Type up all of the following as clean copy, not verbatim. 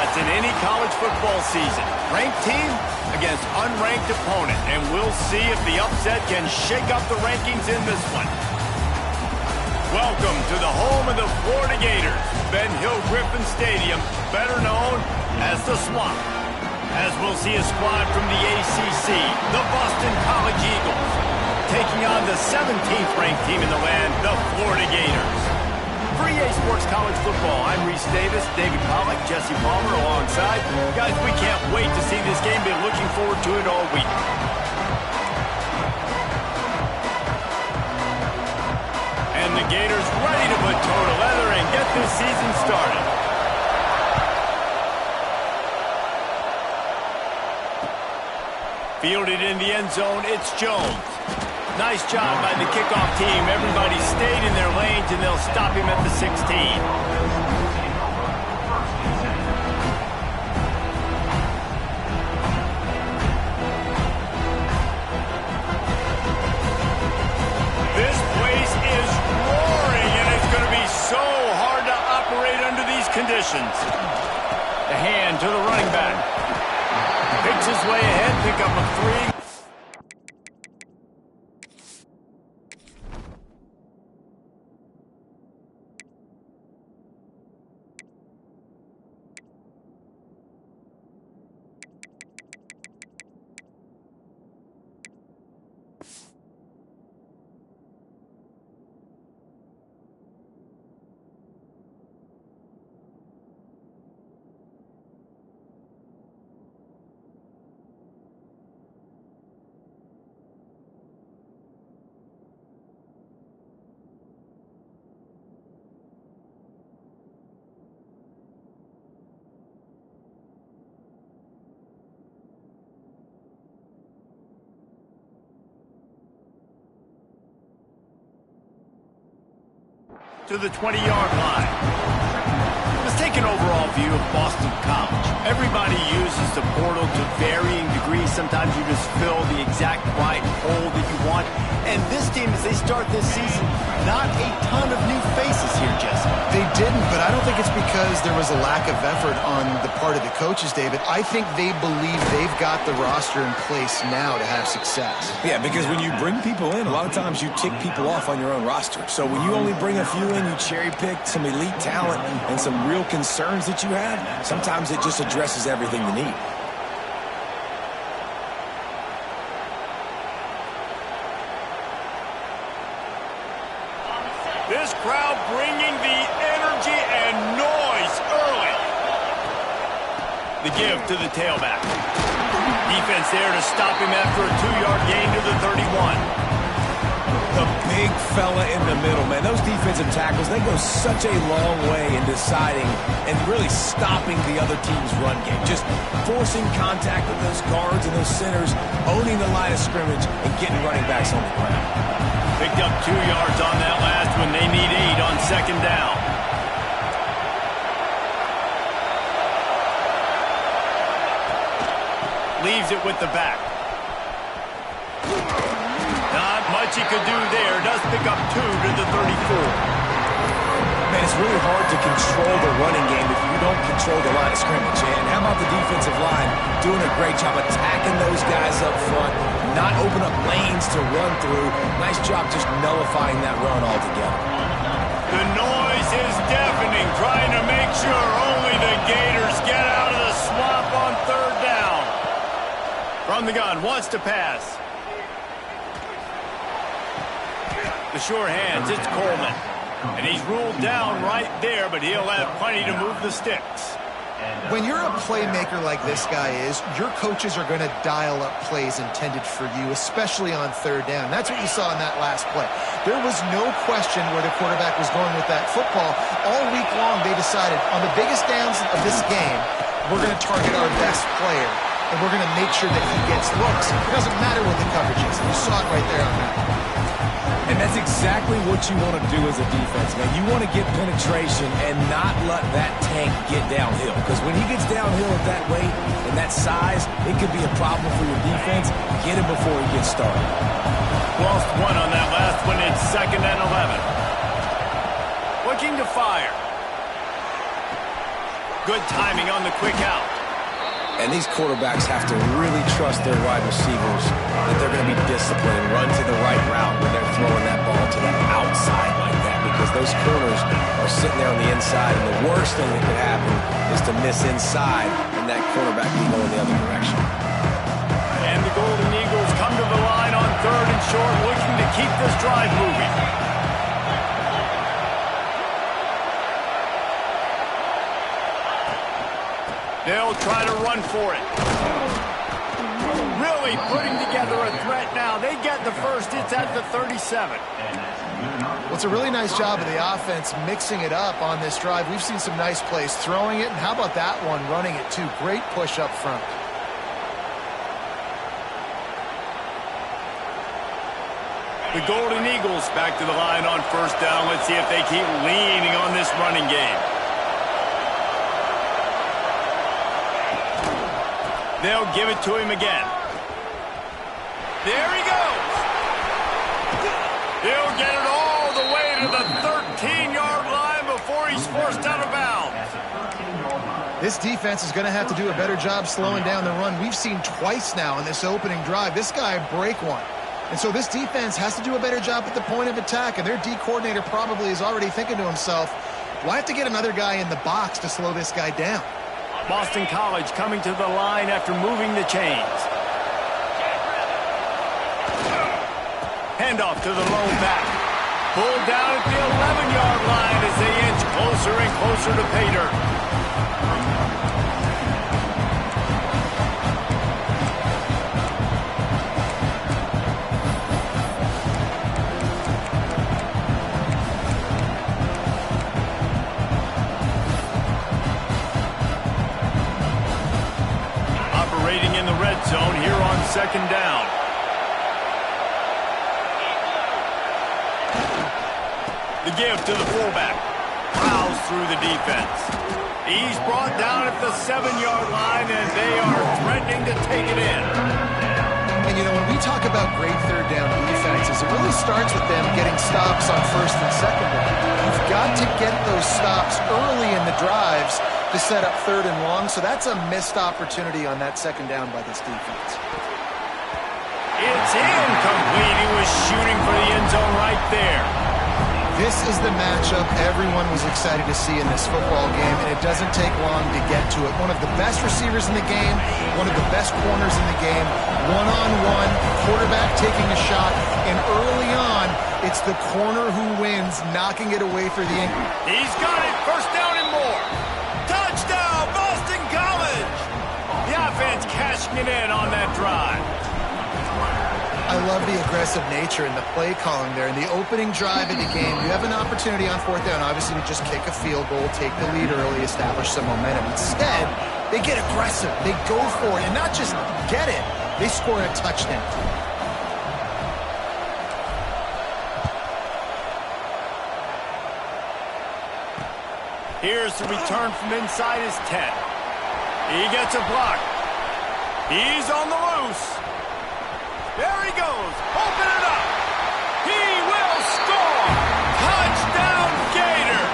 spots in any college football season. Ranked team against unranked opponent, and we'll see if the upset can shake up the rankings in this one. Welcome to the home of the Florida Gators, Ben Hill Griffin Stadium, better known as the Swamp. As we'll see a squad from the ACC, the Boston College Eagles, taking on the 17th ranked team in the land, the Florida Gators. For EA Sports College Football, I'm Reese Davis, David Pollack, Jesse Palmer alongside. Guys, we can't wait to see this game. Been looking forward to it all week. And the Gators ready to put toe to leather and get this season started. Fielded in the end zone, it's Jones. Nice job by the kickoff team. Everybody stayed in their lanes, and they'll stop him at the 16. This place is roaring, and it's going to be so hard to operate under these conditions. The hand to the running back. Picks his way ahead, pick up a 3. To the 20-yard line. Let's take an overall view of Boston College. Everybody uses the portal to varying degrees. Sometimes you just fill the exact right hole that you want. And this team, as they start this season, not a ton of new faces here, Jesse. They didn't, but I don't think it's because there was a lack of effort on the part of the coaches, David. I think they believe they've got the roster in place now to have success. Yeah, because when you bring people in, a lot of times you tick people off on your own roster. So when you only bring a few in, you cherry-pick some elite talent and some real concerns that you have, sometimes it just addresses everything you need. This crowd bringing the energy and noise early. The give to the tailback. Defense there to stop him after a 2-yard gain to the 31. The big fella in the middle, man. Those defensive tackles, they go such a long way in deciding and really stopping the other team's run game. Just forcing contact with those guards and those centers, owning the line of scrimmage, and getting running backs on the ground. Picked up 2 yards on that last one. They need 8 on second down. Leaves it with the back. Not much he could do there. Does pick up 2 to the 34. Man, it's really hard to control the running game if you don't control the line of scrimmage. And how about the defensive line doing a great job attacking those guys up front, not open up lanes to run through. Nice job just nullifying that run altogether. The noise is deafening, trying to make sure only the Gators get out of the swamp on third down. From the gun, wants to pass. The sure hands, it's Coleman. And he's ruled down right there, but he'll have plenty to move the sticks. When you're a playmaker like this guy is, your coaches are going to dial up plays intended for you, especially on third down. That's what you saw in that last play. There was no question where the quarterback was going with that football. All week long, they decided on the biggest downs of this game, we're going to target our best player, and we're going to make sure that he gets looks. It doesn't matter what the coverage is. You saw it right there on that. And that's exactly what you want to do as a defense, man. You want to get penetration and not let that tank get downhill. Because when he gets downhill at that weight and that size, it could be a problem for your defense. Get him before he gets started. Lost 1 on that last one. It's 2nd and 11. Looking to fire. Good timing on the quick out. And these quarterbacks have to really trust their wide receivers that they're going to be disciplined and run to the right route when they're throwing that ball to the outside like that, because those corners are sitting there on the inside, and the worst thing that could happen is to miss inside and that quarterback be going the other direction. And the Golden Eagles come to the line on 3rd and short, looking to keep this drive moving. They'll try to run for it. Really putting together a threat now. They get the first. It's at the 37. Well, it's a really nice job of the offense mixing it up on this drive. We've seen some nice plays throwing it, and how about that one running it too? Great push up front. The Golden Eagles back to the line on 1st down. Let's see if they keep leaning on this running game. They'll give it to him again. There he goes. He'll get it all the way to the 13-yard line before he's forced out of bounds. This defense is going to have to do a better job slowing down the run. We've seen twice now in this opening drive. This guy break one. And so this defense has to do a better job at the point of attack, and their D coordinator probably is already thinking to himself, do I have to get another guy in the box to slow this guy down? Boston College coming to the line after moving the chains. Handoff to the lone back. Pulled down at the 11-yard line as they inch closer and closer to pay dirt. Operating in the red zone here on 2nd down. The give to the fullback. Plows through the defense. He's brought down at the 7-yard line, and they are threatening to take it in. And, you know, when we talk about great 3rd down defenses, it really starts with them getting stops on 1st and 2nd down. You've got to get those stops early in the drives to set up 3rd and long, so that's a missed opportunity on that 2nd down by this defense. It's incomplete. He was shooting for the end zone right there. This is the matchup everyone was excited to see in this football game, and it doesn't take long to get to it. One of the best receivers in the game, one of the best corners in the game, one-on-one, quarterback taking a shot, and early on, it's the corner who wins, knocking it away for the Ncaa. He's got it. 1st down and more. Touchdown, Boston College! The offense cashing it in on that drive. I love the aggressive nature and the play calling there. In the opening drive of the game, you have an opportunity on 4th down, obviously, to just kick a field goal, take the lead early, establish some momentum. Instead, they get aggressive. They go for it, and not just get it, they score a touchdown. Here's the return from inside his 10. He gets a block. He's on the loose. There he goes. Open it up. He will score. Touchdown, Gators.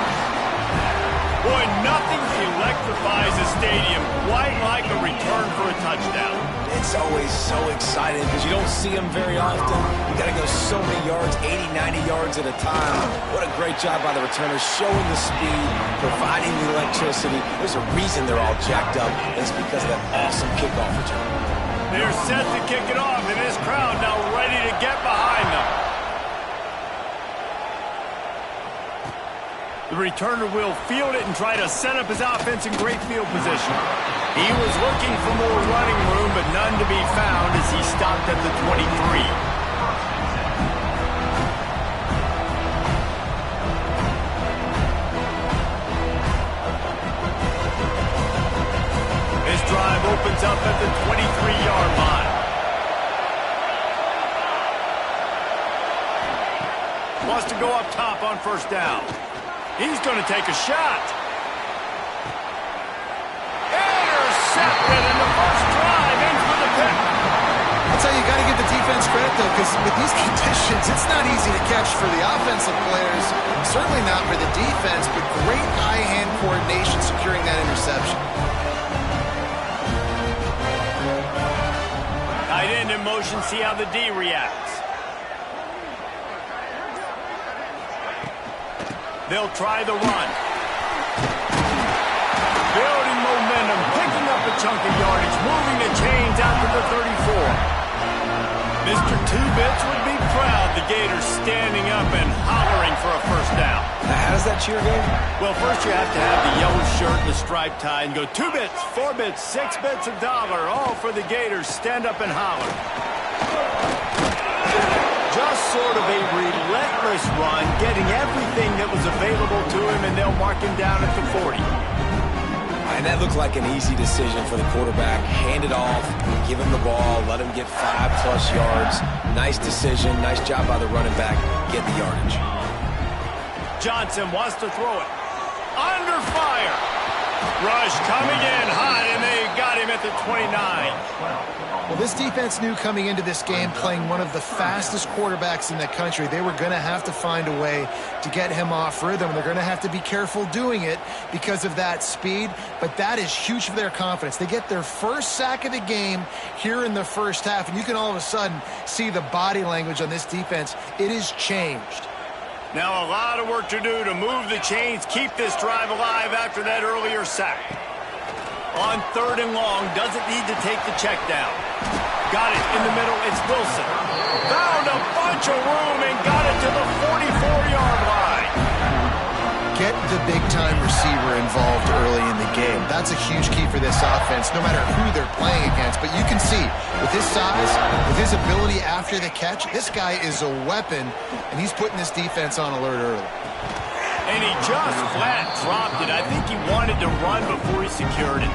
Boy, nothing electrifies a stadium quite like a return for a touchdown. It's always so exciting because you don't see them very often. You got to go so many yards, 80, 90 yards at a time. What a great job by the returners, showing the speed, providing the electricity. There's a reason they're all jacked up. It's because of that awesome kickoff return. They're set to kick it off, and this crowd now ready to get behind them. The returner will field it and try to set up his offense in great field position. He was looking for more running room, but none to be found as he stopped at the 23. Drive opens up at the 23-yard line. Wants to go up top on 1st down. He's going to take a shot. Intercepted, and the first drive ends with a pick. That's tell you, you got to give the defense credit, though, because with these conditions, it's not easy to catch for the offensive players. Certainly not for the defense, but great eye-hand coordination securing that interception. Tight end in motion, see how the D reacts. They'll try the run. Building momentum, picking up a chunk of yardage, moving the chains out to the 34. Mr. Two-Bits would be proud. The Gators standing up and hollering for a first down. Now, how does that cheer go? Well, first you have to have the yellow shirt and the striped tie and go 2 bits, 4 bits, 6 bits, $1, all for the Gators. Stand up and holler. Just sort of a relentless run, getting everything that was available to him, and they'll mark him down at the 40. And that looked like an easy decision for the quarterback. Hand it off, give him the ball, let him get 5+ yards. Nice decision, nice job by the running back, get the yardage. Johnson wants to throw it. Under fire. Rush coming in hot, and they got him at the 29. Well, this defense knew coming into this game, playing one of the fastest quarterbacks in the country, they were going to have to find a way to get him off rhythm. They're going to have to be careful doing it because of that speed, but that is huge for their confidence. They get their first sack of the game here in the first half, and you can all of a sudden see the body language on this defense. It is changed. Now a lot of work to do to move the chains, keep this drive alive after that earlier sack. On 3rd and long, doesn't need to take the check down. Got it in the middle, it's Wilson. Found a bunch of room and got it to the 44-yard line. Get the big-time receiver involved early in the game. That's a huge key for this offense, no matter who they're playing against. But you can see, with his size, with his ability after the catch, this guy is a weapon, and he's putting this defense on alert early. And he just flat dropped it. I think he wanted to run before he secured it.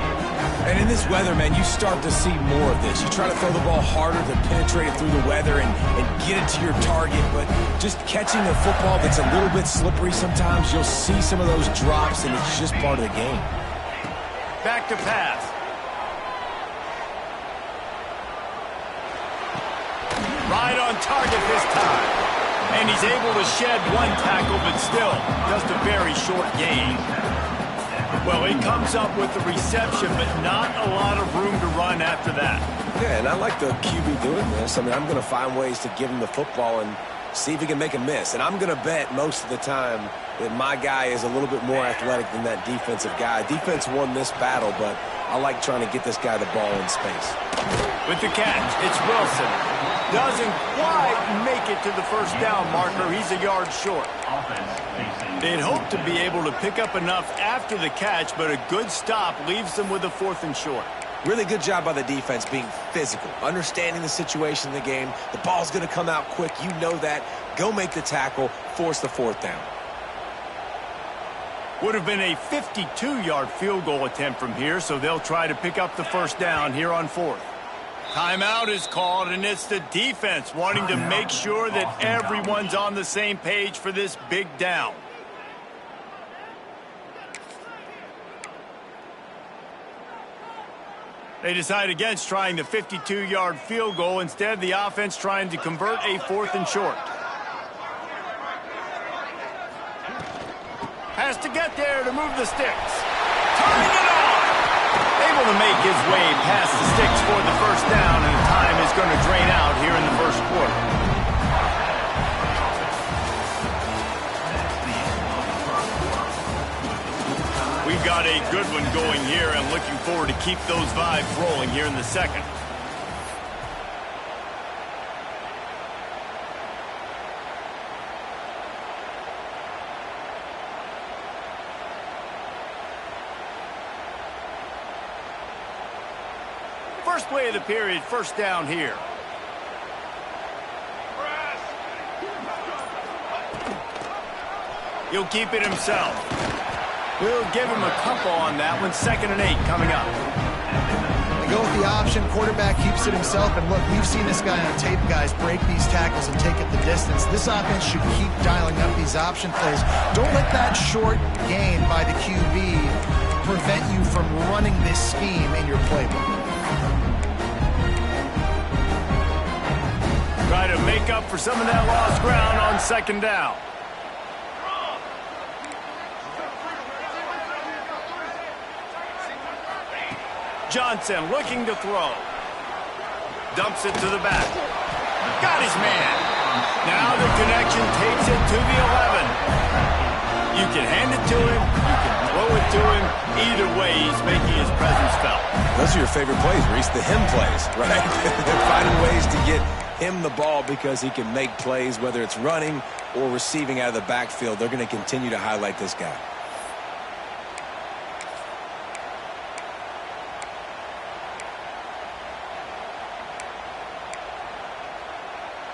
And in this weather, man, you start to see more of this. You try to throw the ball harder to penetrate it through the weather and get it to your target, but just catching a football that's a little bit slippery sometimes, you'll see some of those drops, and it's just part of the game. Back to pass. Right on target this time. And he's able to shed one tackle, but still just a very short gain. Well, he comes up with the reception, but not a lot of room to run after that. Yeah, and I like the QB doing this. I mean, I'm going to find ways to give him the football and see if he can make a miss. And I'm going to bet most of the time that my guy is a little bit more athletic than that defensive guy. Defense won this battle, but I like trying to get this guy the ball in space. With the catch, it's Wilson. Doesn't quite make it to the first down marker. He's a yard short. They'd hope to be able to pick up enough after the catch, but a good stop leaves them with a 4th and short. Really good job by the defense being physical, understanding the situation in the game. The ball's going to come out quick. You know that. Go make the tackle, force the 4th down. Would have been a 52-yard field goal attempt from here, so they'll try to pick up the first down here on 4th. Timeout is called, and it's the defense wanting to make sure that everyone's on the same page for this big down. They decide against trying the 52-yard field goal. Instead, the offense trying to convert a 4th and short. Has to get there to move the sticks. Turning it on. Able to make his way past the sticks for the first down, and time is going to drain out here in the first quarter. We've got a good one going here, and looking forward to keep those vibes rolling here in the second. First play of the period, first down here. He'll keep it himself. We'll give him a couple on that one. 2nd and 8 coming up. They go with the option. Quarterback keeps it himself. And look, we've seen this guy on tape, guys, break these tackles and take it the distance. This offense should keep dialing up these option plays. Don't let that short gain by the QB prevent you from running this scheme in your playbook. Try to make up for some of that lost ground on second down. Johnson looking to throw. Dumps it to the back. Got his man. Now the connection takes it to the 11. You can hand it to him. You can throw it to him. Either way, he's making his presence felt. Those are your favorite plays, Reese, the him plays, right? They're finding ways to get him the ball because he can make plays, whether it's running or receiving out of the backfield. They're going to continue to highlight this guy.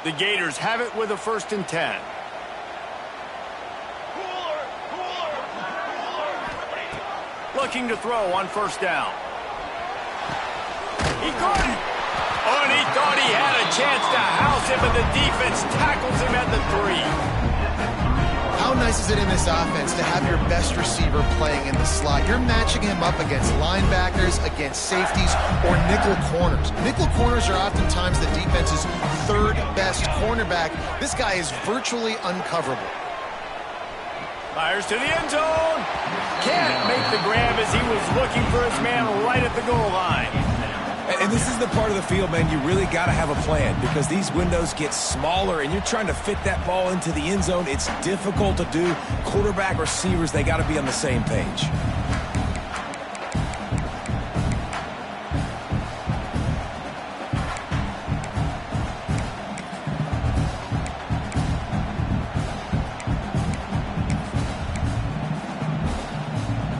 The Gators have it with a 1st and 10. Looking to throw on 1st down. He caught it. Oh, and he thought he had a chance to house him, but the defense tackles him at the 3. How nice is it in this offense to have your best receiver playing in the slot? You're matching him up against linebackers, against safeties, or nickel corners. Nickel corners are oftentimes the defense's 3rd best cornerback. This guy is virtually uncoverable. Fires to the end zone. Can't make the grab as he was looking for his man right at the goal line. And this is the part of the field, man, you really got to have a plan because these windows get smaller and you're trying to fit that ball into the end zone. It's difficult to do. Quarterback, receivers, they got to be on the same page.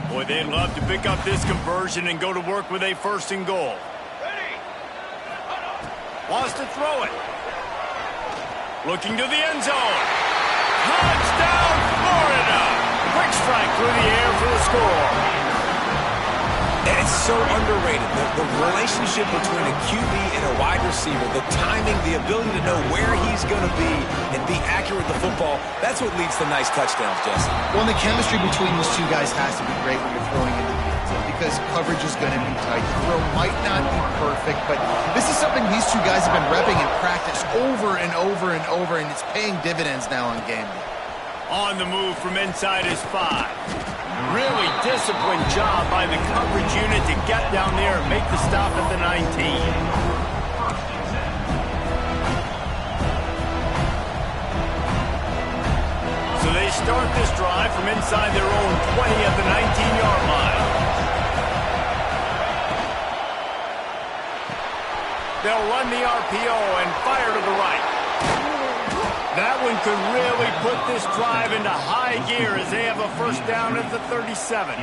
Boy, they'd love to pick up this conversion and go to work with a 1st and goal. Wants to throw it. Looking to the end zone. Touchdown, Florida! Quick strike through the air for the score. And it's so underrated. The relationship between a QB and a wide receiver, the timing, the ability to know where he's going to be and be accurate with the football, that's what leads to nice touchdowns, Jesse. Well, and the chemistry between those two guys has to be great when you're throwing into the end zone because coverage is going to be tight. The throw might not be perfect, but this is something these two guys have been repping in practice over and over and over, and it's paying dividends now on game day. On the move from inside his 5. Really disciplined job by the coverage unit to get down there and make the stop at the 19. So they start this drive from inside their own 20 at the 19-yard line. They'll run the RPO and fire to the right. That one could really put this drive into high gear as they have a 1st down at the 37.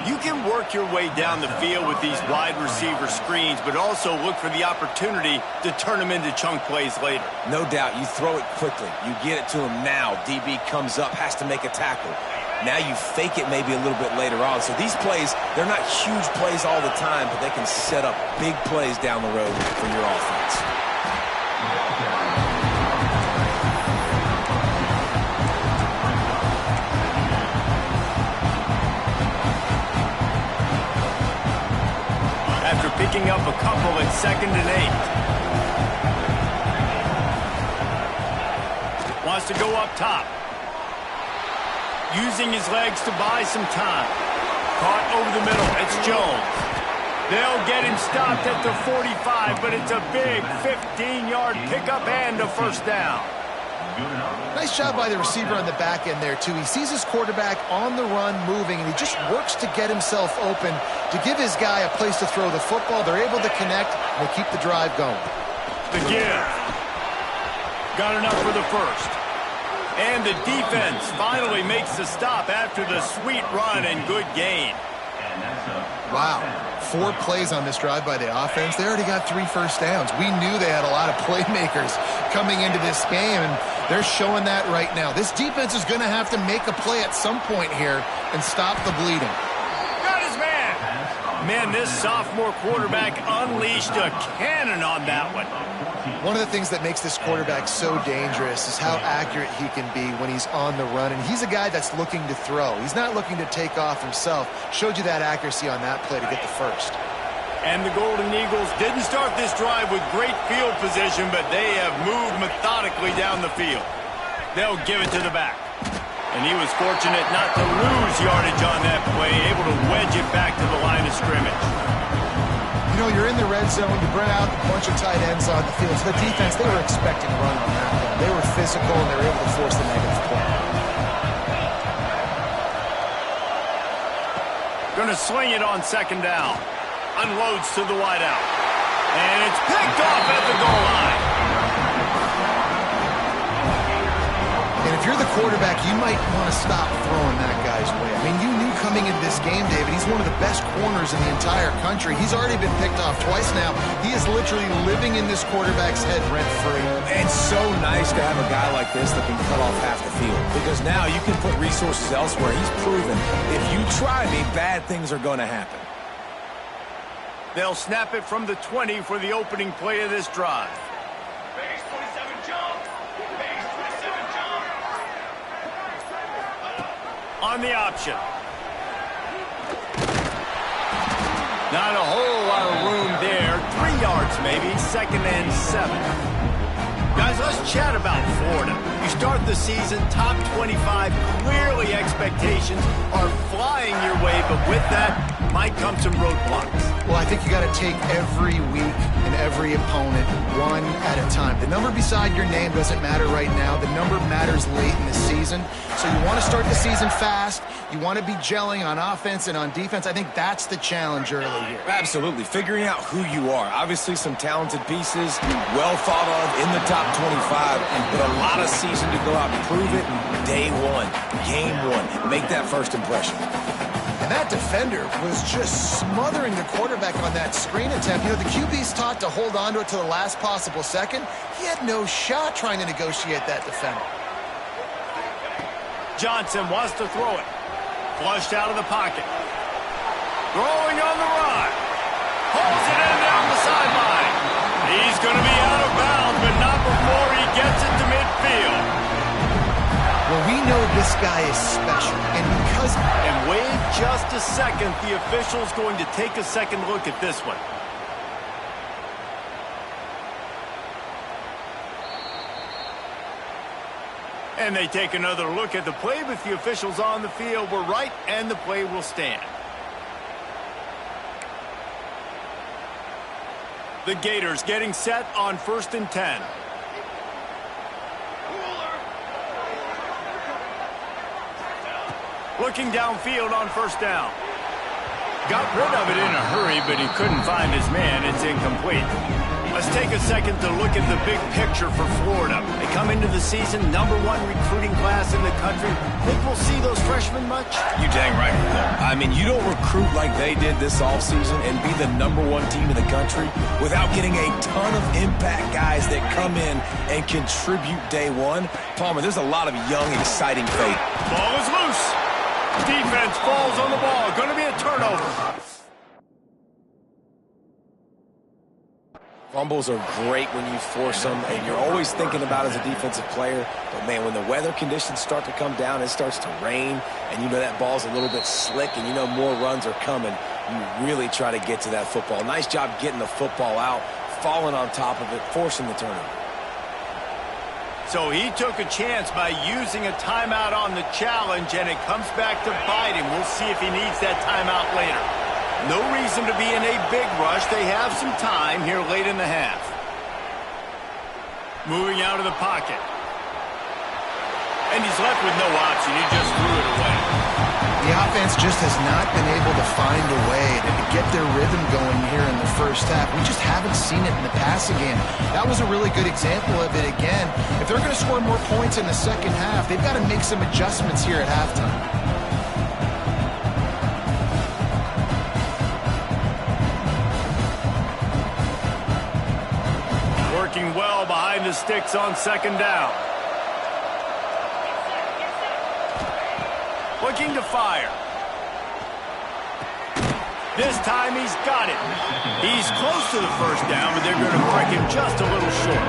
You can work your way down the field with these wide receiver screens, but also look for the opportunity to turn them into chunk plays later. No doubt, you throw it quickly. You get it to him now. DB comes up, has to make a tackle. Now you fake it maybe a little bit later on. So these plays, they're not huge plays all the time, but they can set up big plays down the road for your offense. After picking up a couple at 2nd and 8. Wants to go up top. Using his legs to buy some time. Caught over the middle. It's Jones. They'll get him stopped at the 45, but it's a big 15-yard pickup and a 1st down. Nice job by the receiver on the back end there, too. He sees his quarterback on the run moving, and he just works to get himself open to give his guy a place to throw the football. They're able to connect, and they keep the drive going. The give. Got enough for the 1st. And the defense finally makes the stop after the sweet run and good gain. Wow. 4 plays on this drive by the offense. They already got 3 first downs. We knew they had a lot of playmakers coming into this game, and they're showing that right now. This defense is going to have to make a play at some point here and stop the bleeding. Got his man. Man, this sophomore quarterback unleashed a cannon on that one. One of the things that makes this quarterback so dangerous is how accurate he can be when he's on the run. And he's a guy that's looking to throw. He's not looking to take off himself. Showed you that accuracy on that play to get the 1st. And the Golden Eagles didn't start this drive with great field position, but they have moved methodically down the field. They'll give it to the back. And he was fortunate not to lose yardage on that play, able to wedge it back to the line of scrimmage. You know, you're in the red zone, you bring out a bunch of tight ends on the field. So the defense, they were expecting to run on that one. They were physical, and they were able to force the negative play. Going to sling it on second down. Unloads to the wideout. And it's picked off at the goal line. And if you're the quarterback, you might want to stop throwing that guy's way. I mean, you knew coming into this game, David, he's one of the best corners in the entire country. He's already been picked off twice now. He is literally living in this quarterback's head rent-free. It's so nice to have a guy like this that can cut off half the field, because now you can put resources elsewhere. He's proven if you try me, bad things are going to happen. They'll snap it from the 20 for the opening play of this drive. Base 27 jump. Base 27 jump. On the option. Not a whole lot of room there. 3 yards maybe. 2nd and 7. Guys, let's chat about Florida. You start the season top 25. Clearly expectations are flying your way, but with that might come some roadblocks. Well, I think you got to take every week and every opponent one at a time. The number beside your name doesn't matter right now. The number matters late in the season. So you want to start the season fast. You want to be gelling on offense and on defense. I think that's the challenge early here. Absolutely. Figuring out who you are. Obviously some talented pieces, well thought of in the top 25, but a lot of season to go out and prove it. Day one, game one. Make that first impression. And that defender was just smothering the quarterback on that screen attempt. You know, the QB's taught to hold on to it to the last possible second. He had no shot trying to negotiate that defender. Johnson wants to throw it. Flushed out of the pocket. Throwing on the run. Pulls it in down the sideline. He's going to be out of bounds, but not before he gets it to midfield. Well, we know this guy is special, and because... And wait just a second, the official's going to take a second look at this one. And they take another look at the play with the officials on the field. We're right, and the play will stand. The Gators getting set on 1st and 10. Looking downfield on 1st down. Got rid of it in a hurry, but he couldn't find his man. It's incomplete. Let's take a second to look at the big picture for Florida. They come into the season #1 recruiting class in the country. Think we'll see those freshmen much? You dang right we will. I mean, you don't recruit like they did this offseason and be the #1 team in the country without getting a ton of impact guys that come in and contribute day one. Palmer, there's a lot of young, exciting faith. Ball is loose. Defense falls on the ball. Going to be a turnover. Fumbles are great when you force them, and you're always thinking about as a defensive player. But, man, when the weather conditions start to come down, it starts to rain, and you know that ball's a little bit slick, and you know more runs are coming. You really try to get to that football. Nice job getting the football out, falling on top of it, forcing the turnover. So he took a chance by using a timeout on the challenge, and it comes back to bite him. We'll see if he needs that timeout later. No reason to be in a big rush. They have some time here late in the half. Moving out of the pocket. And he's left with no option. He just threw it away. The offense just has not been able to find a way to get their rhythm going here in the first half. We just haven't seen it in the passing game. That was a really good example of it again. If they're going to score more points in the second half, they've got to make some adjustments here at halftime. Working well behind the sticks on 2nd down. Looking to fire. This time he's got it. He's close to the 1st down, but they're going to break him just a little short.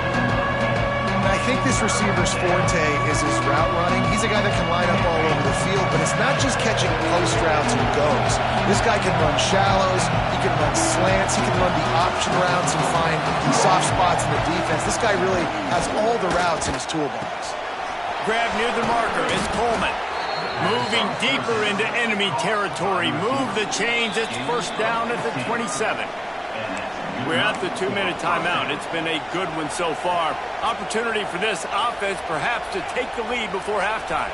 I think this receiver's forte is his route running. He's a guy that can line up all over the field, but it's not just catching post routes and goes. This guy can run shallows, he can run slants, he can run the option routes and find soft spots in the defense. This guy really has all the routes in his toolbox. Grab near the marker is Coleman. Moving deeper into enemy territory. Move the chains. It's first down at the 27. We're at the 2-minute timeout. It's been a good one so far. Opportunity for this offense perhaps to take the lead before halftime.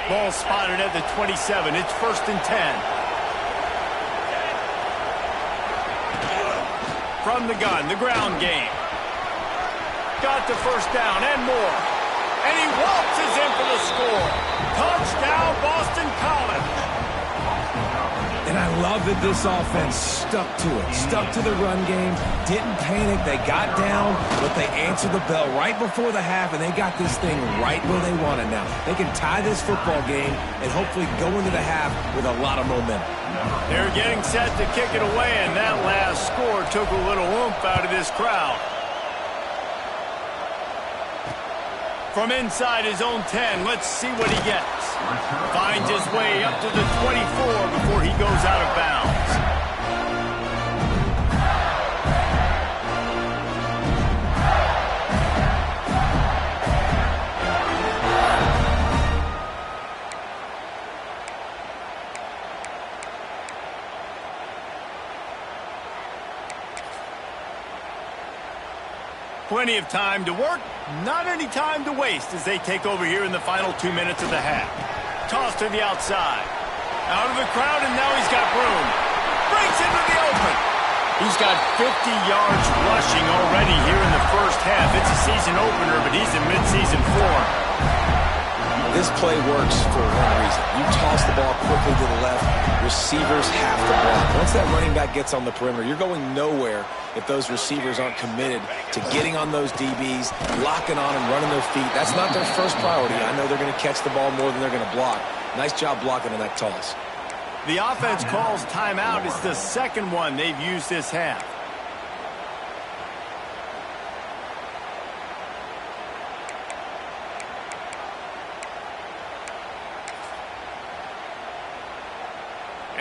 Ball spotted at the 27. It's first and 10. From the gun, the ground game. Got the first down and more. And he waltzes in for the score. Touchdown, Boston College. And I love that this offense stuck to it, stuck to the run game, didn't panic. They got down, but they answered the bell right before the half, and they got this thing right where they want it now. They can tie this football game and hopefully go into the half with a lot of momentum. They're getting set to kick it away, and that last score took a little oomph out of this crowd. From inside his own 10, let's see what he gets. Finds his way up to the 24 before he goes out of bounds. Plenty of time to work, not any time to waste as they take over here in the final 2 minutes of the half. Toss to the outside. Out of the crowd, and now he's got room. Breaks into the open. He's got 50 yards rushing already here in the first half. It's a season opener, but he's in midseason form. This play works for one reason. You toss the ball quickly to the left, receivers have to block. Once that running back gets on the perimeter, you're going nowhere if those receivers aren't committed to getting on those DBs, locking on and running their feet. That's not their first priority. I know they're going to catch the ball more than they're going to block. Nice job blocking on that toss. The offense calls timeout. It's the second one they've used this half.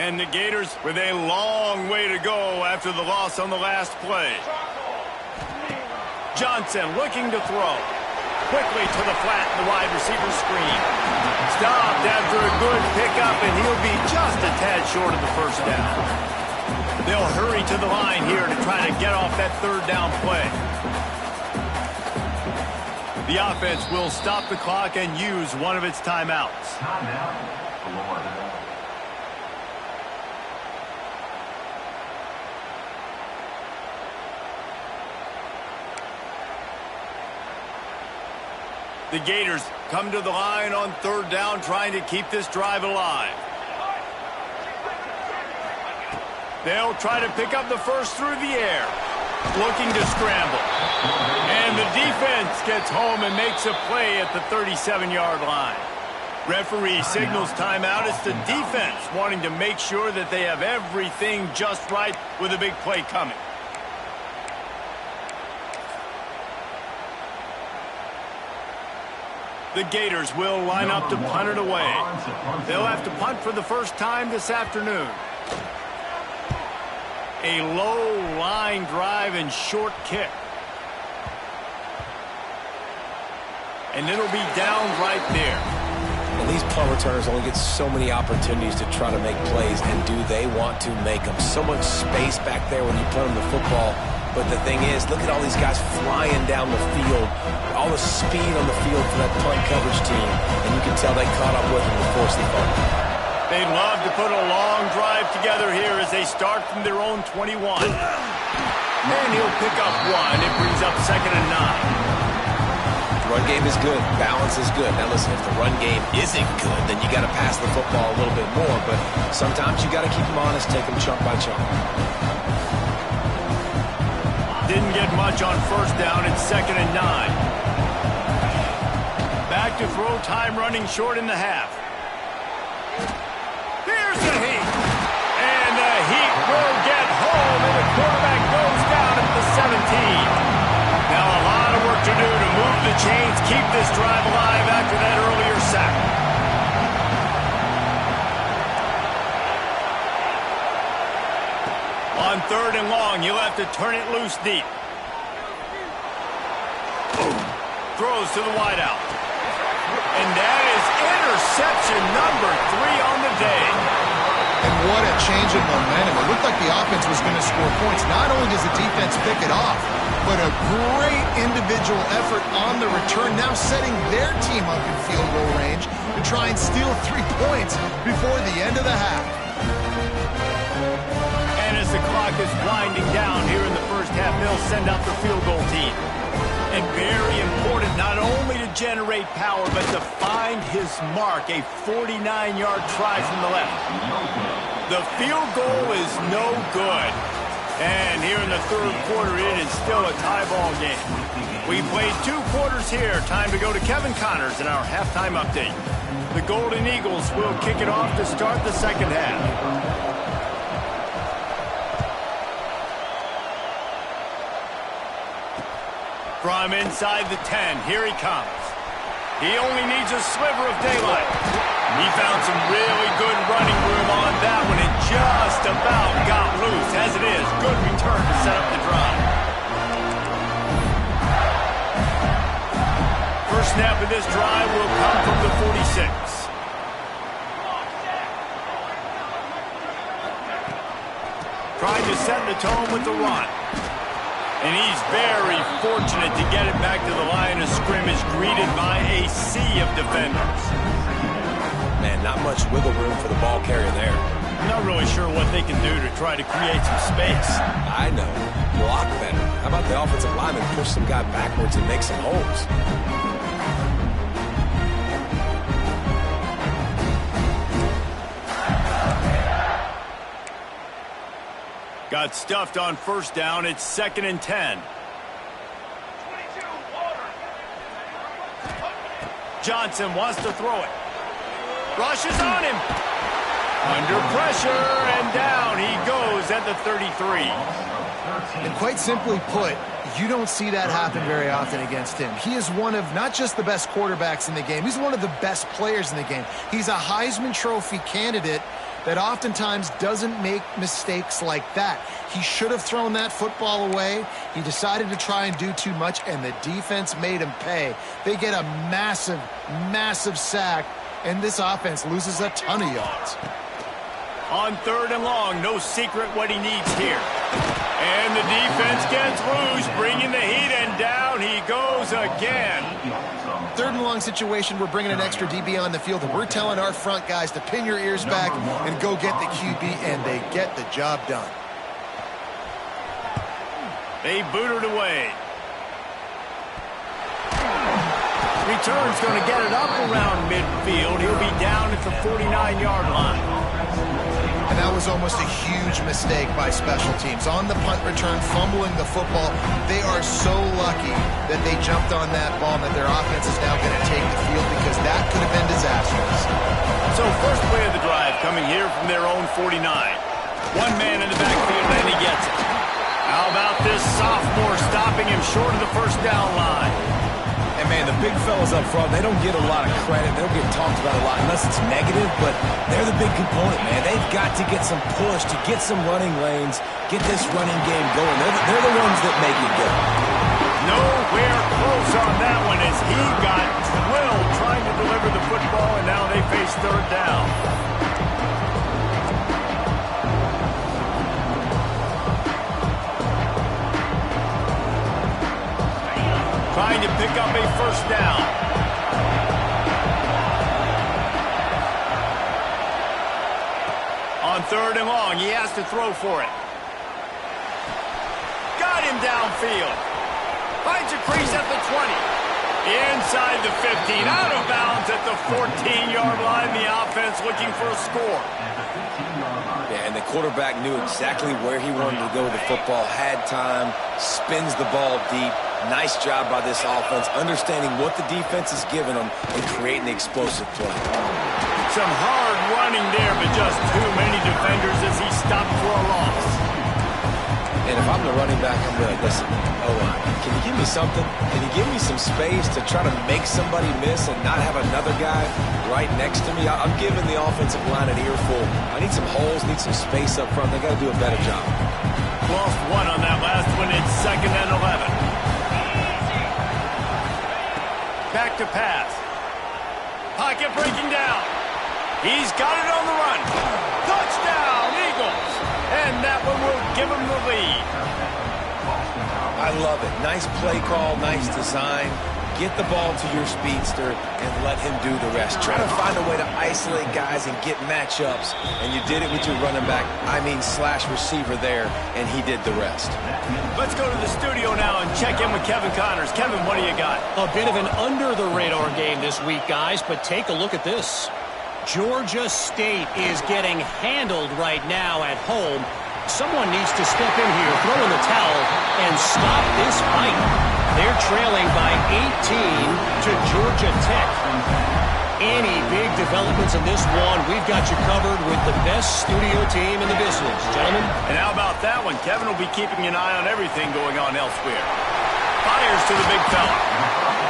And the Gators with a long way to go after the loss on the last play. Johnson looking to throw. Quickly to the flat, the wide receiver screen. Stopped after a good pickup, and he'll be just a tad short of the first down. They'll hurry to the line here to try to get off that third down play. The offense will stop the clock and use one of its timeouts. The Gators come to the line on third down, trying to keep this drive alive. They'll try to pick up the first through the air, looking to scramble. And the defense gets home and makes a play at the 37-yard line. Referee signals timeout. It's the defense wanting to make sure that they have everything just right with a big play coming. The Gators will line up to punt it away. They'll have to punt for the first time this afternoon. A low line drive and short kick. And it'll be down right there. And these punt returners only get so many opportunities to try to make plays, and do they want to make them? So much space back there when you put them the football. But the thing is, look at all these guys flying down the field, all the speed on the field for that punt coverage team, and you can tell they caught up with them to force the punt. They'd love to put a long drive together here as they start from their own 21. And he'll pick up one. It brings up 2nd and 9. Run game is good. Balance is good. Now listen, if the run game isn't good, then you got to pass the football a little bit more. But sometimes you got to keep them honest, take them chunk by chunk. Didn't get much on first down. It's 2nd and 9. Back to throw, time running short in the half. Here's the heat. And the heat will get home, and the quarterback goes down at the Now a lot of work to do to move the chains, keep this drive alive after that earlier sack. On 3rd and long, you'll have to turn it loose deep. Throws to the wideout. And that is interception number 3 on the day. And what a change in momentum. It looked like the offense was going to score points. Not only does the defense pick it off, but a great individual effort on the return, now setting their team up in field goal range to try and steal 3 points before the end of the half. And as the clock is winding down here in the first half, they'll send out the field goal team. And very important, not only to generate power, but to find his mark, a 49-yard try from the left. The field goal is no good. And here in the 3rd quarter, it is still a tie ball game. We played 2 quarters here. Time to go to Kevin Connors in our halftime update. The Golden Eagles will kick it off to start the 2nd half. From inside the 10, here he comes. He only needs a sliver of daylight. He found some really good running room on that one and just about got loose. As it is, good return to set up the drive. First snap of this drive will come from the 46. Trying to set the tone with the run. And he's very fortunate to get it back to the line of scrimmage, greeted by a sea of defenders. Man, not much wiggle room for the ball carrier there. I'm not really sure what they can do to try to create some space. I know. Block better. How about the offensive lineman push some guy backwards and make some holes? Got stuffed on 1st down. It's 2nd and 10. Johnson wants to throw it. Rushes on him. Under pressure, and down he goes at the 33. And quite simply put, you don't see that happen very often against him. He is one of not just the best quarterbacks in the game, he's one of the best players in the game. He's a Heisman Trophy candidate that oftentimes doesn't make mistakes like that. He should have thrown that football away. He decided to try and do too much, and the defense made him pay. They get a massive, massive sack, and this offense loses a ton of yards. On 3rd and long, no secret what he needs here. And the defense gets loose, bringing the heat, and down he goes again. 3rd and long situation, we're bringing an extra DB on the field, and we're telling our front guys to pin your ears back and go get the QB, and they get the job done. They boot it away. Return's going to get it up around midfield. He'll be down at the 49-yard line. And that was almost a huge mistake by special teams. On the punt return, fumbling the football, they are so lucky that they jumped on that ball and that their offense is now going to take the field, because that could have been disastrous. So first play of the drive coming here from their own 49. One man in the backfield, and he gets it. How about this sophomore stopping him short of the 1st down line? And, man, the big fellas up front, they don't get a lot of credit. They don't get talked about a lot unless it's negative, but they're the big component, man. They've got to get some push, to get some running lanes, get this running game going. They're the ones that make it go. Nowhere close on that one as he got drilled trying to deliver the football, and now they face 3rd down. Trying to pick up a 1st down. On 3rd and long, he has to throw for it. Got him downfield. Finds a crease at the 20. Inside the 15. Out of bounds at the 14-yard line. The offense looking for a score. Yeah, and the quarterback knew exactly where he wanted to go with the football, had time, spins the ball deep. Nice job by this offense, understanding what the defense is giving them and creating the explosive play. Some hard running there, but just too many defenders as he stopped for a loss. And if I'm the running back, I'm going to like, listen, can you give me something? Can you give me some space to try to make somebody miss and not have another guy right next to me? I'm giving the offensive line an earful. I need some holes, need some space up front. They got to do a better job. Lost one on that last one. It's 2nd and 11. Back to pass. Pocket breaking down. He's got it on the run. Touchdown, Eagles. And that one will give him the lead. I love it. Nice play call, nice design. Get the ball to your speedster and let him do the rest. Try to find a way to isolate guys and get matchups. And you did it with your running back, slash receiver there, and he did the rest. Let's go to the studio now and check in with Kevin Connors. Kevin, what do you got? A bit of an under-the-radar game this week, guys, but take a look at this. Georgia State is getting handled right now at home. Someone needs to step in here, throw in the towel, and stop this fight. They're trailing by 18 to Georgia Tech. Any big developments in this one, we've got you covered with the best studio team in the business, gentlemen. And how about that one? Kevin will be keeping an eye on everything going on elsewhere. Fires to the big fella.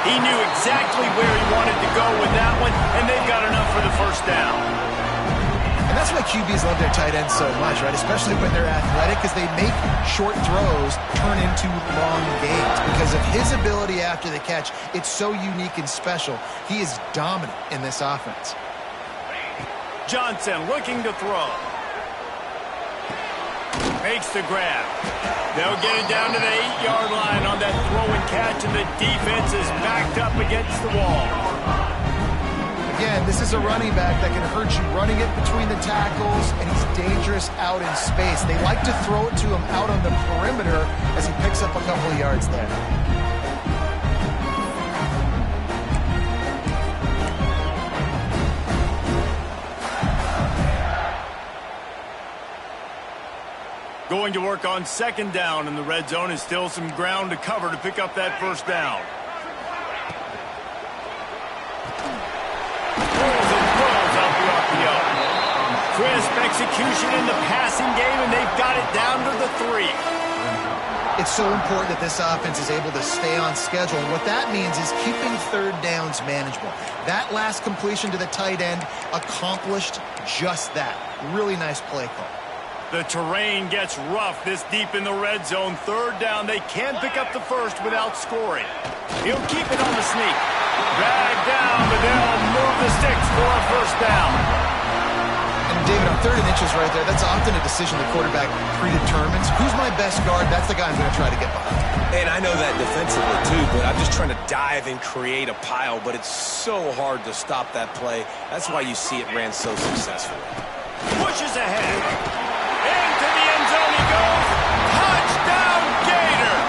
He knew exactly where he wanted to go with that one, and they've got enough for the first down. And that's why QBs love their tight ends so much, right? Especially when they're athletic, because they make short throws turn into long gains. Because of his ability after the catch, it's so unique and special. He is dominant in this offense. Johnson looking to throw. Makes the grab. They'll get it down to the 8-yard line on that throw and catch, and the defense is backed up against the wall. Again, this is a running back that can hurt you running it between the tackles, and he's dangerous out in space. They like to throw it to him out on the perimeter as he picks up a couple of yards there. Going to work on 2nd down in the red zone, and still some ground to cover to pick up that first down. Rolls and throws out the RPO. Crisp execution in the passing game, and they've got it down to the 3. It's so important that this offense is able to stay on schedule. And what that means is keeping 3rd downs manageable. That last completion to the tight end accomplished just that. Really nice play call. The terrain gets rough this deep in the red zone. 3rd down. They can't pick up the first without scoring. He'll keep it on the sneak. Dragged down, but they'll move the sticks for a first down. And David, on 3rd and inches right there, that's often a decision the quarterback predetermines. Who's my best guard? That's the guy I'm going to try to get behind. And I know that defensively too, but I'm just trying to dive and create a pile, but it's so hard to stop that play. That's why you see it ran so successfully. Pushes ahead. Into the end zone he goes. Touchdown, Gator!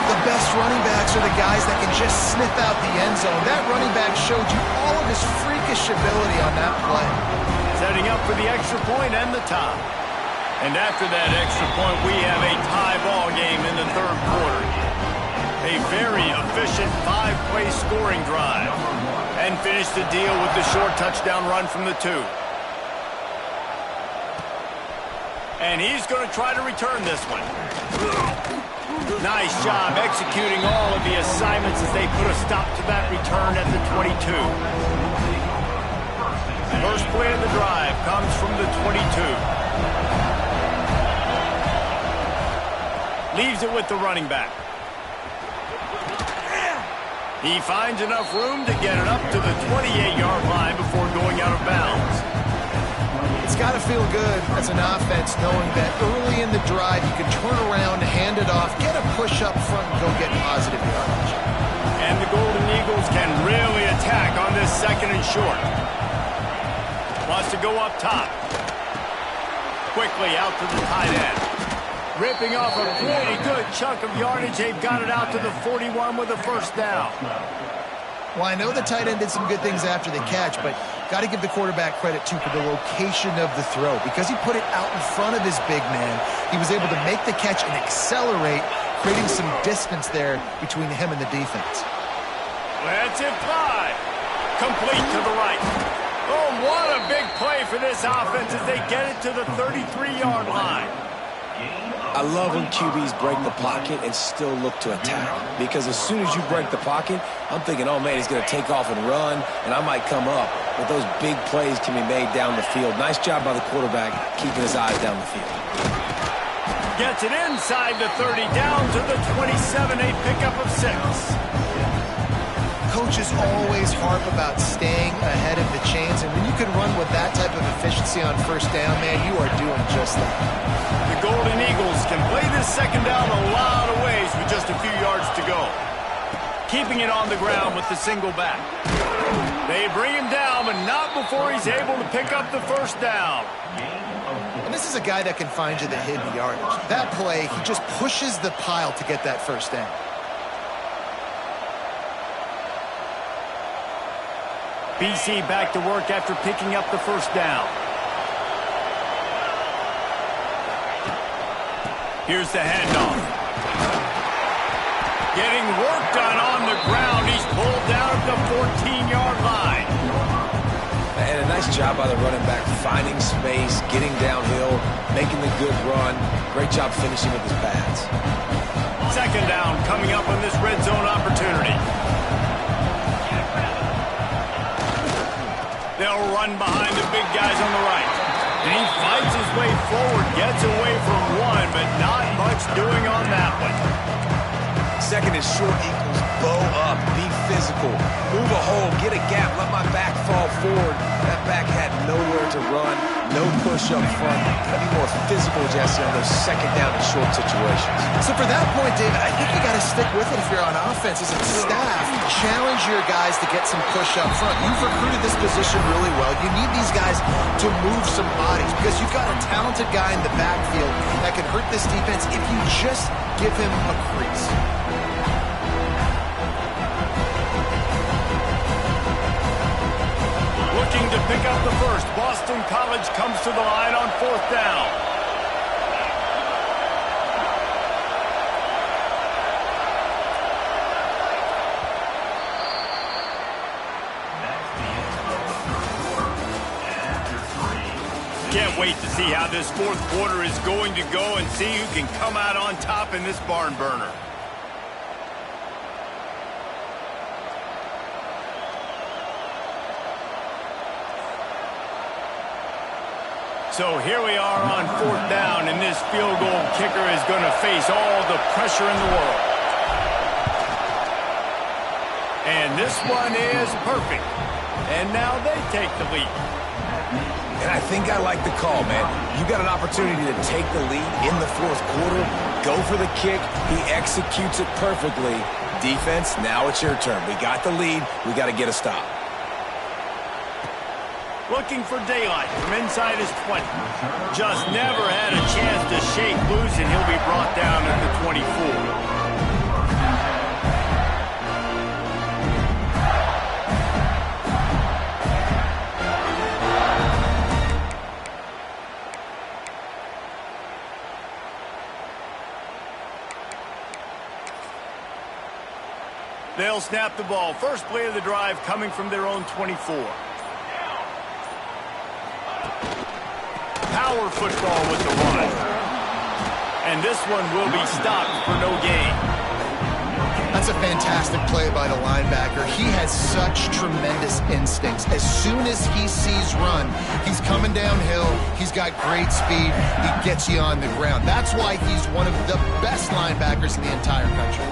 The best running backs are the guys that can just sniff out the end zone. That running back showed you all of his freakish ability on that play. Setting up for the extra point and the tie. And after that extra point, we have a tie ball game in the 3rd quarter. A very efficient 5-play scoring drive. And finish the deal with the short touchdown run from the 2. And he's going to try to return this one. Nice job executing all of the assignments as they put a stop to that return at the 22. First play of the drive comes from the 22. Leaves it with the running back. He finds enough room to get it up to the 28-yard line before going out of bounds. It's got to feel good as an offense knowing that early in the drive you can turn around, hand it off, get a push up front, and go get positive yardage. And the Golden Eagles can really attack on this 2nd and short. Wants to go up top. Quickly out to the tight end. Ripping off a pretty good chunk of yardage. They've got it out to the 41 with a first down. Well, I know the tight end did some good things after the catch, but got to give the quarterback credit, too, for the location of the throw. Because he put it out in front of his big man, he was able to make the catch and accelerate, creating some distance there between him and the defense. Let's it fly. Complete to the right. Oh, what a big play for this offense as they get it to the 33-yard line. I love when QBs break the pocket and still look to attack. Because as soon as you break the pocket, I'm thinking, oh, man, he's going to take off and run, and I might come up. But those big plays can be made down the field. Nice job by the quarterback keeping his eyes down the field. Gets it inside the 30, down to the 27, a pickup of 6. Coaches always harp about staying ahead of the chains, and when you can run with that type of efficiency on first down, man, you are doing just that. The Golden Eagles can play this second down a lot of ways with just a few yards to go. Keeping it on the ground with the single back. They bring him down, but not before he's able to pick up the first down. And this is a guy that can find you the hidden yardage. That play, he just pushes the pile to get that first down. BC back to work after picking up the first down. Here's the handoff. Getting work done on the ground. He's pulled down at the 14-yard line. And a nice job by the running back, finding space, getting downhill, making the good run. Great job finishing with his pads. Second down coming up on this red zone opportunity. They'll run behind the big guys on the right. And he fights his way forward, gets away from one, but not much doing on that one. Second and short equals bow up, be physical, move a hole, get a gap, let my back fall forward. That back had nowhere to run, no push up front. Gotta be more physical, Jesse, on those second down and short situations. So for that point, David, I think you got to stick with it if you're on offense. As a staff, challenge your guys to get some push up front. You've recruited this position really well. You need these guys to move some bodies because you've got a talented guy in the backfield that can hurt this defense if you just give him a crease. Looking to pick up the first. Boston College comes to the line on fourth down. Can't wait to see how this fourth quarter is going to go and see who can come out on top in this barn burner. So here we are on fourth down, and this field goal kicker is going to face all the pressure in the world. And this one is perfect. And now they take the lead. And I think I like the call, man. You got an opportunity to take the lead in the fourth quarter. Go for the kick. He executes it perfectly. Defense, now it's your turn. We got the lead. We got to get a stop. Looking for daylight from inside his 20. Just never had a chance to shake loose, and he'll be brought down at the 24. They'll snap the ball. First play of the drive coming from their own 24. Power football with the run. And this one will be stopped for no gain. That's a fantastic play by the linebacker. He has such tremendous instincts. As soon as he sees run, he's coming downhill. He's got great speed. He gets you on the ground. That's why he's one of the best linebackers in the entire country.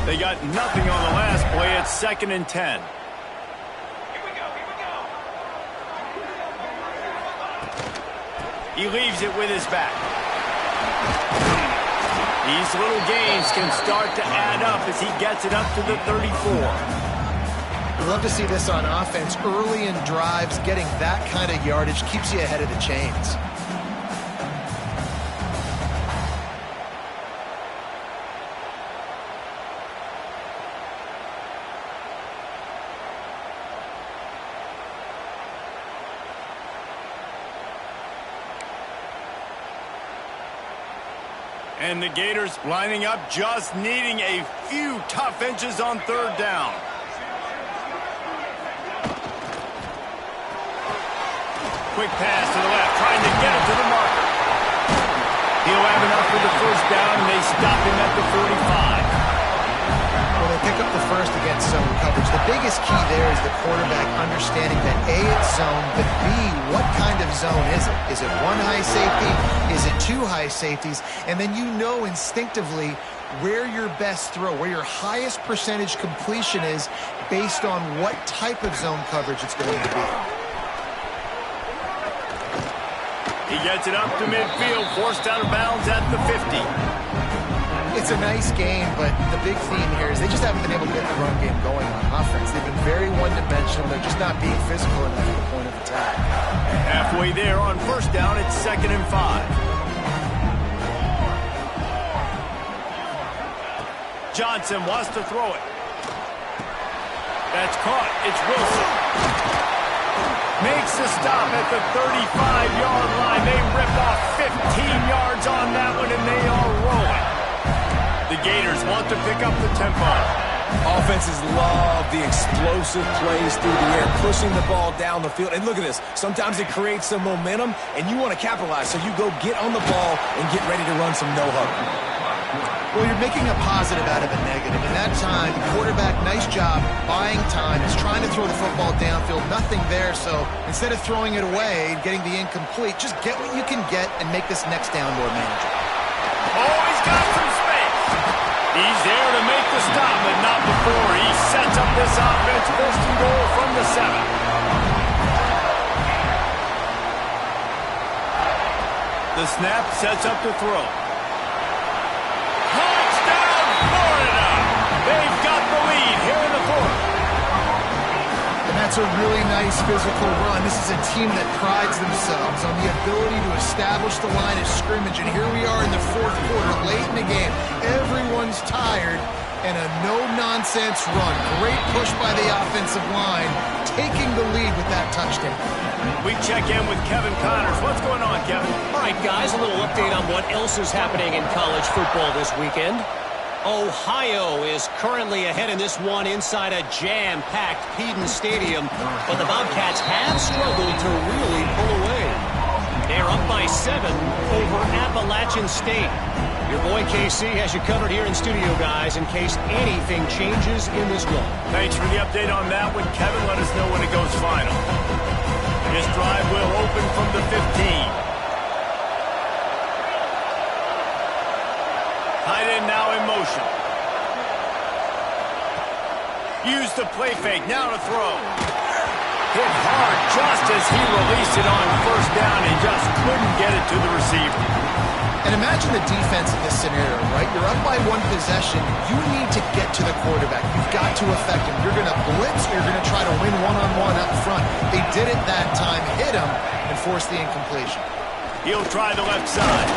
They got nothing on the last play. It's 2nd and 10. He leaves it with his back. These little gains can start to add up as he gets it up to the 34. I'd love to see this on offense. Early in drives, getting that kind of yardage keeps you ahead of the chains. And the Gators lining up, just needing a few tough inches on third down. quick pass to the left, trying to get it to the marker. He'll have enough for the first down, and they stop him at the 45. Well, they pick up the first against zone coverage. The biggest key there is the quarterback understanding that A, it's zone, but B, what kind of zone is it? Is it one high safety? Is it two high safeties? And then you know instinctively where your best throw, where your highest percentage completion is based on what type of zone coverage it's going to be. He gets it up to midfield, forced out of bounds at the 50. It's a nice game, but the big theme here is they just haven't been able to get the run game going on offense. They've been very one-dimensional. They're just not being physical enough at the point of attack. Halfway there on first down, it's 2nd and 5. Johnson wants to throw it. That's caught. It's Wilson. Makes the stop at the 35-yard line. They rip off 15 yards on that one, and they are rolling. The Gators want to pick up the tempo. Offenses love the explosive plays through the air, pushing the ball down the field. And look at this. Sometimes it creates some momentum, and you want to capitalize. So you go get on the ball and get ready to run some no-huddle. Well, you're making a positive out of a negative. In that time, the quarterback, nice job, buying time, is trying to throw the football downfield. Nothing there, so instead of throwing it away and getting the incomplete, just get what you can get and make this next down more manageable. Oh, he's got some space. He's there to make the stop, but not before he sets up this offense. 1st and goal from the 7. The snap sets up the throw. They've got the lead here in the 4th. And that's a really nice physical run. This is a team that prides themselves on the ability to establish the line of scrimmage. And here we are in the 4th quarter, late in the game. Everyone's tired, and a no-nonsense run. Great push by the offensive line, taking the lead with that touchdown. We check in with Kevin Connors. What's going on, Kevin? All right, guys, a little update on what else is happening in college football this weekend. Ohio is currently ahead in this one inside a jam-packed Peden Stadium, but the Bobcats have struggled to really pull away. They're up by 7 over Appalachian State. Your boy KC has you covered here in studio, guys, in case anything changes in this one. Thanks for the update on that one, Kevin. Let us know when it goes final. This drive will open from the 15. Tight end now in motion. Use the play fake, now to throw. Hit hard just as he released it on first down and just couldn't get it to the receiver. And imagine the defense in this scenario, right? You're up by 1 possession. You need to get to the quarterback. You've got to affect him. You're going to blitz or you're going to try to win one-on-one up front. They did it that time, hit him, and forced the incompletion. He'll try the left side.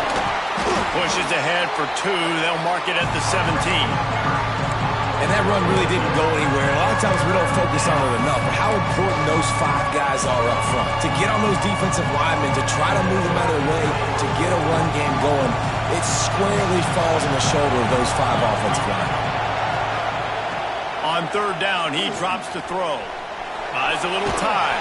Pushes ahead for 2. They'll mark it at the 17. And that run really didn't go anywhere. A lot of times we don't focus on it enough, but how important those 5 guys are up front. To get on those defensive linemen, to try to move them out of the way, to get a run game going, it squarely falls on the shoulder of those 5 offensive linemen. On 3rd down, he drops to throw. Buys a little time.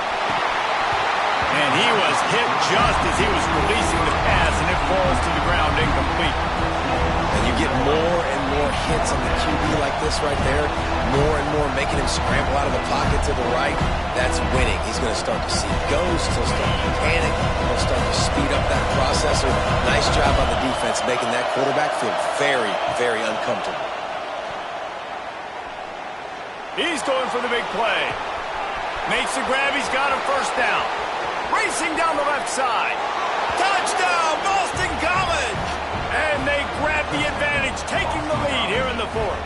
And he was hit just as he was releasing the pass, and it falls to the ground incomplete. And you get more and more hits on the QB like this right there, more and more making him scramble out of the pocket to the right. That's winning. He's going to start to see ghosts. He'll start to panic. He'll start to speed up that processor. Nice job on the defense making that quarterback feel very, very uncomfortable. He's going for the big play. Makes the grab. He's got a first down. Racing down the left side. Touchdown, Boston College! And they grab the advantage, taking the lead here in the 4th.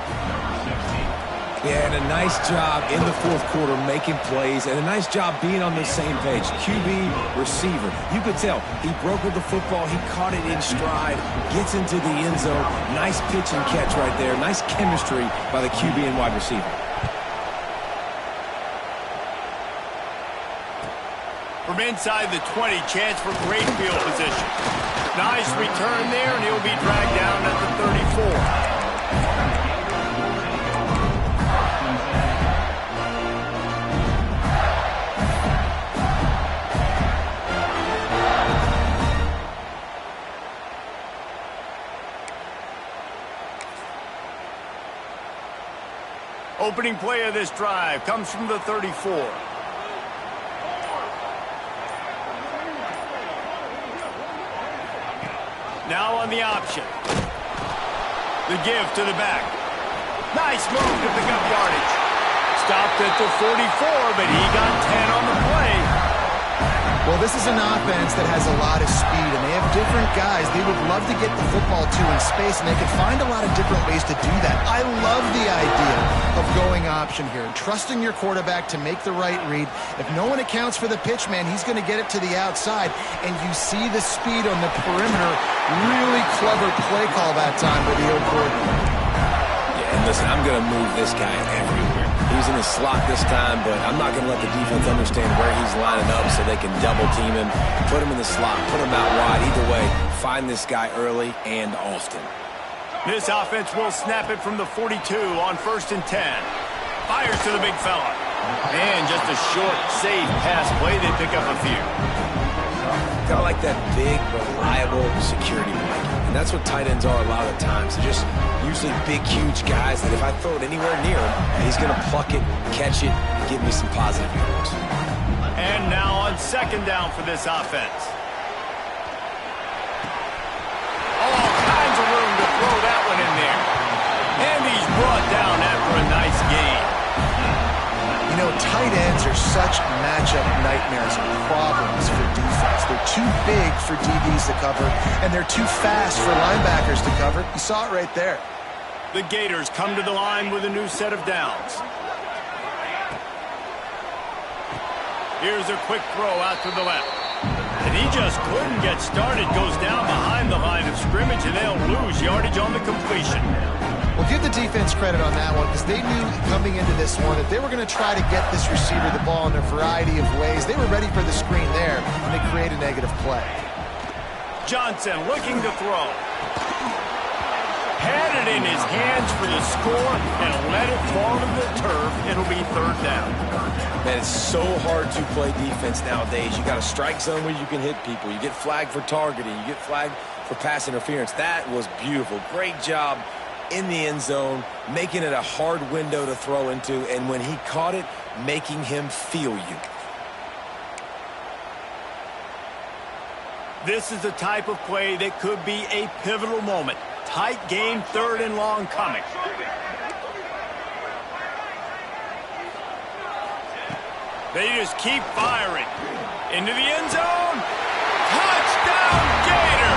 Yeah, and a nice job in the 4th quarter making plays, and a nice job being on the same page. QB, receiver. You could tell he broke with the football. He caught it in stride, gets into the end zone. Nice pitch and catch right there. Nice chemistry by the QB and wide receiver. From inside the 20, chance for great field position. Nice return there, and he'll be dragged down at the 34. Opening play of this drive comes from the 34. Now on the option. The give to the back. Nice move to pick up yardage. Stopped at the 44, but he got 10 on the play. Well, this is an offense that has a lot of speed, and they have different guys they would love to get the football to in space, and they can find a lot of different ways to do that. I love the idea of going option here, and trusting your quarterback to make the right read. If no one accounts for the pitch, man, he's going to get it to the outside, and you see the speed on the perimeter. Really clever play call that time by the O coordinator. Yeah, and listen, I'm going to move this guy everywhere. He's in the slot this time, but I'm not going to let the defense understand where he's lining up so they can double team him, put him in the slot, put him out wide. Either way, find this guy early and often. This offense will snap it from the 42 on 1st and 10. Fires to the big fella. And just a short, safe pass play. They pick up a few. Kind of like that big, reliable security blanket. And that's what tight ends are a lot of the times. They're just usually big, huge guys that if I throw it anywhere near him, he's going to pluck it, catch it, and give me some positive yards. And now on 2nd down for this offense. All kinds of room to throw that one in there. And he's brought down after a nice gain. You know, tight ends are such matchup nightmares and problems for defense. They're too big for DBs to cover, and they're too fast for linebackers to cover. You saw it right there. The Gators come to the line with a new set of downs. Here's a quick throw out to the left. And he just couldn't get started. Goes down behind the line of scrimmage, and they'll lose yardage on the completion. Well, give the defense credit on that one because they knew coming into this one that they were going to try to get this receiver the ball in a variety of ways. They were ready for the screen there, and they create a negative play. Johnson looking to throw. Had it in his hands for the score and let it fall to the turf. It'll be 3rd down. Man, it's so hard to play defense nowadays. You got a strike zone where you can hit people. You get flagged for targeting. You get flagged for pass interference. That was beautiful. Great job in the end zone, making it a hard window to throw into, and when he caught it, making him feel you. This is the type of play that could be a pivotal moment. Tight game, 3rd and long coming. They just keep firing. Into the end zone. Touchdown, Gator!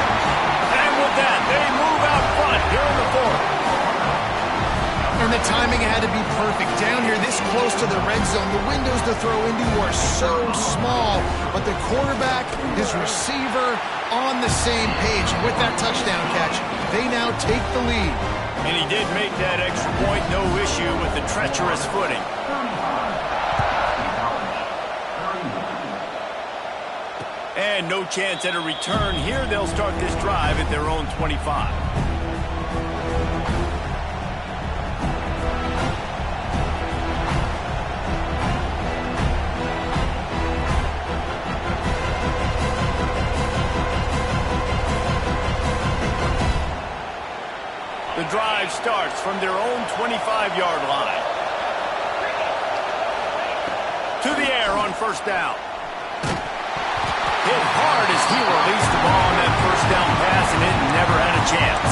And with that, they move out front here in the 4th. And the timing had to be perfect. Down here, this close to the red zone, the windows to throw into are so small, but the quarterback, his receiver, on the same page. And with that touchdown catch, they now take the lead. And he did make that extra point, no issue with the treacherous footing. And no chance at a return here. They'll start this drive at their own 25. The drive starts from their own 25-yard line. To the air on 1st down. Hit hard as he released the ball on that 1st down pass, and it never had a chance.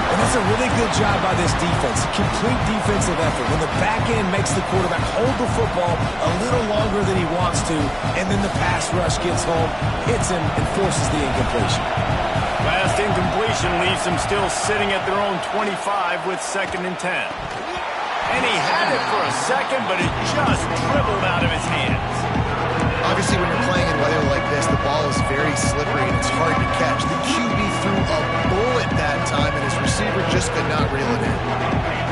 And that's a really good job by this defense. Complete defensive effort. When the back end makes the quarterback hold the football a little longer than he wants to, and then the pass rush gets home, hits him, and forces the incompletion. Last incompletion leaves them still sitting at their own 25 with 2nd and 10. And he had it for a second, but it just dribbled out of his hands. Obviously, when you're playing in weather like this, the ball is very slippery and it's hard to catch. The QB threw a bullet that time, and his receiver just could not reel it in.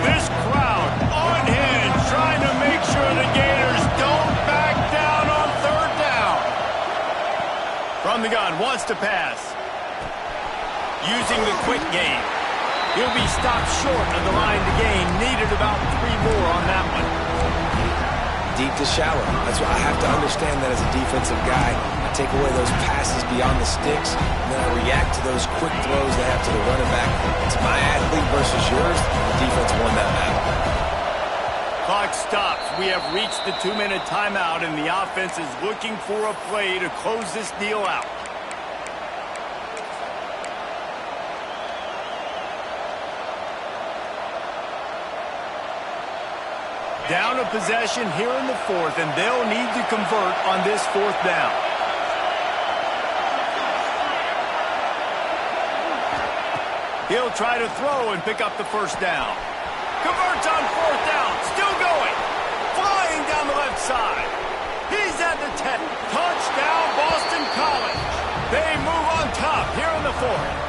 This crowd on hand, trying to make sure the Gators don't back down on 3rd down. From the gun, wants to pass. Using the quick game. He'll be stopped short of the line to gain. Needed about 3 more on that one. Deep to shallow. That's what I have to understand that as a defensive guy. I take away those passes beyond the sticks, and then I react to those quick throws they have to the running back. It's my athlete versus yours. The defense won that battle. Clock stops. We have reached the 2-minute timeout, and the offense is looking for a play to close this deal out. Down a possession here in the 4th, and they'll need to convert on this 4th down. He'll try to throw and pick up the 1st down. Converts on 4th down. Still going. Flying down the left side. He's at the 10. Touchdown, Boston College. They move on top here in the 4th.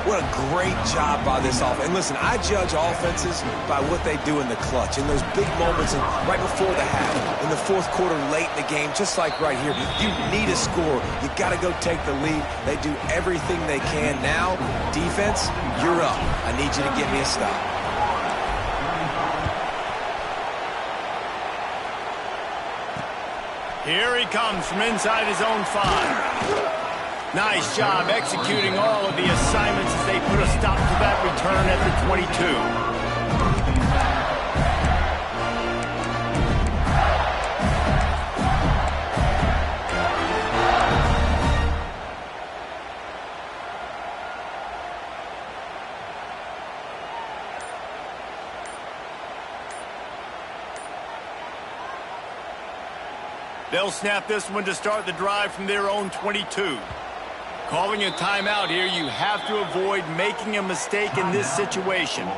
What a great job by this offense. And listen, I judge offenses by what they do in the clutch, in those big moments, and right before the half, in the 4th quarter, late in the game, just like right here. You need a score. You got to go take the lead. They do everything they can. Now, defense, you're up. I need you to get me a stop. Here he comes from inside his own 5. Nice job executing all of the assignments as they put a stop to that return at the 22. They'll snap this one to start the drive from their own 22. Calling a timeout here, you have to avoid making a mistake in this situation.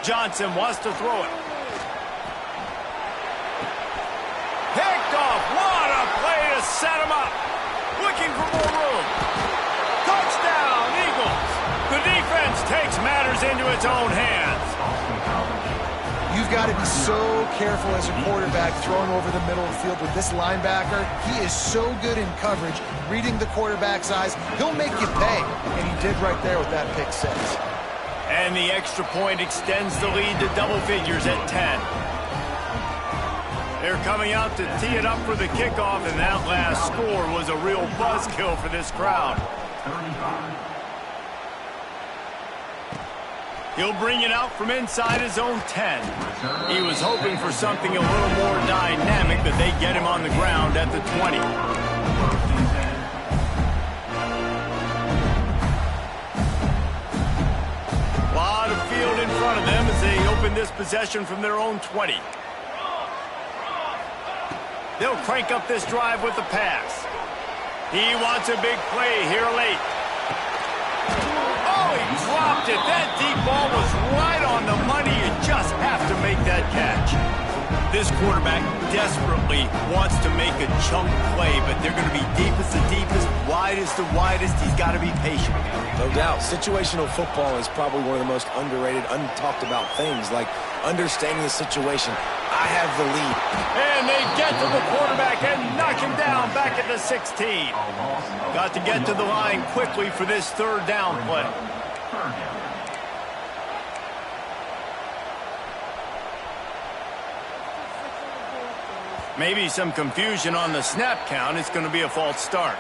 Johnson wants to throw it. Picked off. What a play to set him up. Looking for more room. Touchdown, Eagles. The defense takes matters into its own hands. You've got to be so careful as a quarterback throwing over the middle of the field with this linebacker. He is so good in coverage, reading the quarterback's eyes. He'll make you pay, and he did right there with that pick 6. And the extra point extends the lead to double figures at 10. They're coming out to tee it up for the kickoff, and that last score was a real buzzkill for this crowd. He'll bring it out from inside his own 10. He was hoping for something a little more dynamic, but they get him on the ground at the 20. A lot of field in front of them as they open this possession from their own 20. They'll crank up this drive with the pass. He wants a big play here late. Oh, he dropped it. That deep ball was right on the money. You just have to make that catch. This quarterback desperately wants to make a chunk play, but they're going to be deepest to deepest, widest to widest. He's got to be patient. No doubt. Situational football is probably one of the most underrated, untalked about things, like understanding the situation. I have the lead. And they get to the quarterback and knock him down back at the 16. Got to get to the line quickly for this third down play. Maybe some confusion on the snap count. It's going to be a false start.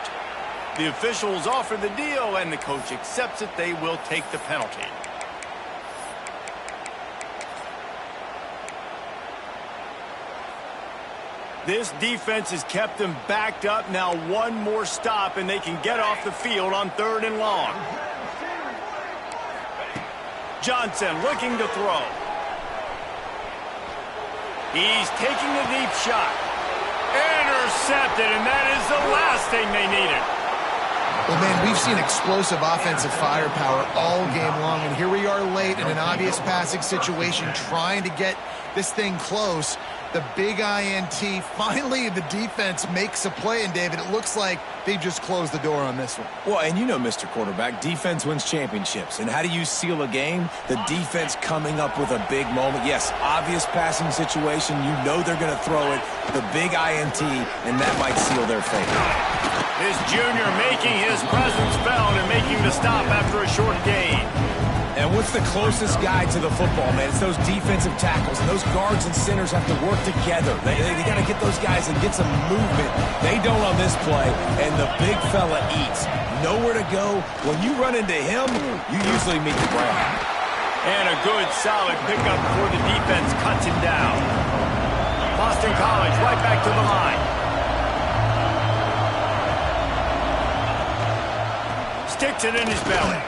The officials offer the deal, and the coach accepts it. They will take the penalty. This defense has kept them backed up. Now one more stop, and they can get off the field on 3rd and long. Johnson looking to throw. He's taking the deep shot. Intercepted, and that is the last thing they needed. Well, man, we've seen explosive offensive firepower all game long, and here we are late in an obvious passing situation trying to get this thing close. The big INT. Finally, the defense makes a play, and David, it looks like they just closed the door on this one. Well, and you know, Mr. Quarterback, defense wins championships. And how do you seal a game? The defense coming up with a big moment. Yes, obvious passing situation. You know they're going to throw it. The big INT, and that might seal their fate. This junior making his presence felt and making the stop after a short gain. And what's the closest guy to the football, man? It's those defensive tackles. And those guards and centers have to work together. They got to get those guys and get some movement. They don't on this play, and the big fella eats. Nowhere to go. When you run into him, you usually meet the ground. And a good, solid pickup before the defense cuts him down. Boston College right back to the line. Sticks it in his belly.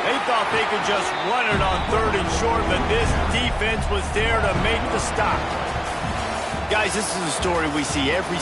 They thought they could just run it on 3rd and short, but this defense was there to make the stop. Guys, this is a story we see every